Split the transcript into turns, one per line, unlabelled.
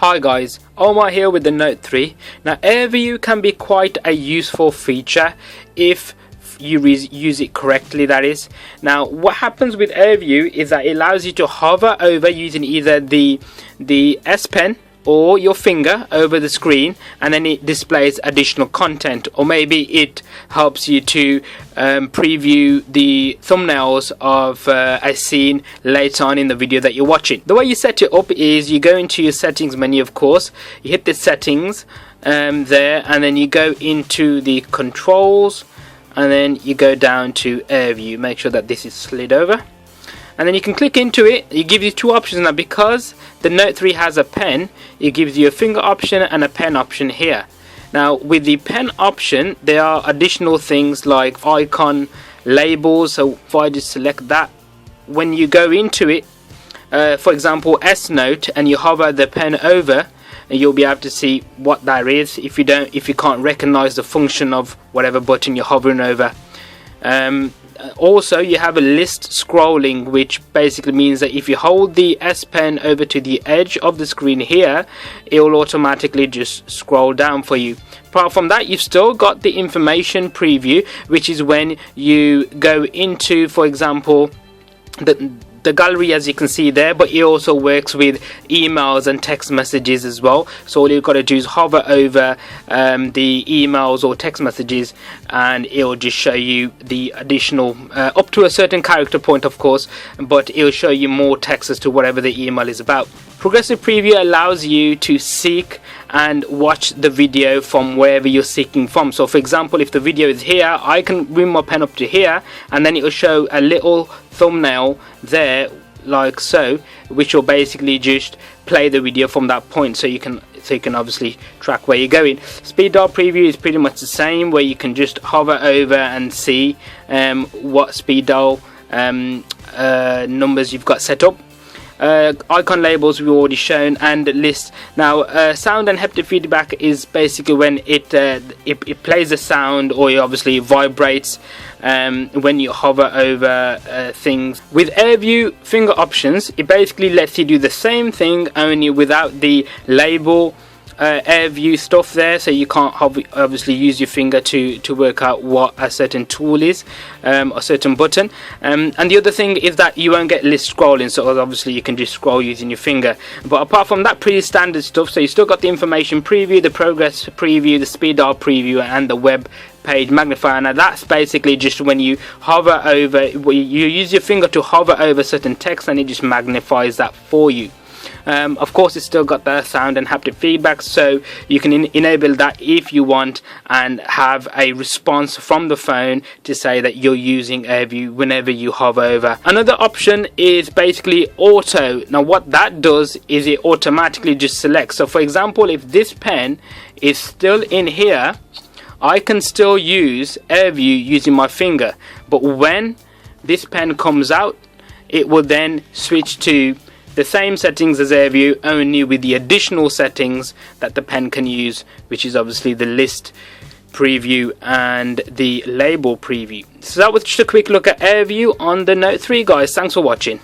Hi guys, Omarr here with the Note 3. Now AirView can be quite a useful feature if you use it correctly, that is. Now what happens with AirView is that it allows you to hover over using either the S Pen or your finger over the screen, and then it displays additional content, or maybe it helps you to preview the thumbnails of a scene later on in the video that you're watching. The way you set it up is you go into your settings menu, of course, you hit the settings there, and then you go into the controls, and then you go down to AirView. Make sure that this is slid over, and then you can click into it. It gives you two options now. Because the Note 3 has a pen, it gives you a finger option and a pen option here. Now with the pen option, there are additional things like icon labels. So if I just select that, when you go into it, for example S Note, and you hover the pen over, and you'll be able to see what that is if you can't recognize the function of whatever button you're hovering over. Also, you have a list scrolling, which basically means that if you hold the S Pen over to the edge of the screen here, it will automatically just scroll down for you. Apart from that, you've still got the information preview, which is when you go into, for example, the gallery, as you can see there, but it also works with emails and text messages as well. So all you've got to do is hover over the emails or text messages, and it will just show you the additional up to a certain character point, of course, but it will show you more text as to whatever the email is about. Progressive preview allows you to seek and watch the video from wherever you're seeking from. So for example, if the video is here, I can bring my pen up to here, and then it will show a little thumbnail there like so, which will basically just play the video from that point, so you can obviously track where you're going. Speed dial preview is pretty much the same, where you can just hover over and see what speed dial numbers you've got set up. Icon labels we've already shown, and lists. Now sound and haptic feedback is basically when it plays a sound, or it obviously vibrates when you hover over things. With AirView finger options, it basically lets you do the same thing, only without the label AirView stuff there, so you can't obviously use your finger to work out what a certain tool is, a certain button, and the other thing is that you won't get list scrolling, so obviously you can just scroll using your finger. But apart from that, pretty standard stuff. So you still got the information preview, the progress preview, the speed dial preview, and the web page magnifier. Now that's basically just when you hover over, you use your finger to hover over certain text, and it just magnifies that for you. Of course, it's still got the sound and haptic feedback, so you can enable that if you want, and have a response from the phone to say that you're using AirView whenever you hover over. Another option is basically auto. Now what that does is it automatically just selects. So for example, if this pen is still in here, I can still use AirView using my finger, but when this pen comes out, it will then switch to the same settings as AirView, only with the additional settings that the pen can use, which is obviously the list preview and the label preview. So that was just a quick look at AirView on the Note 3, guys. Thanks for watching.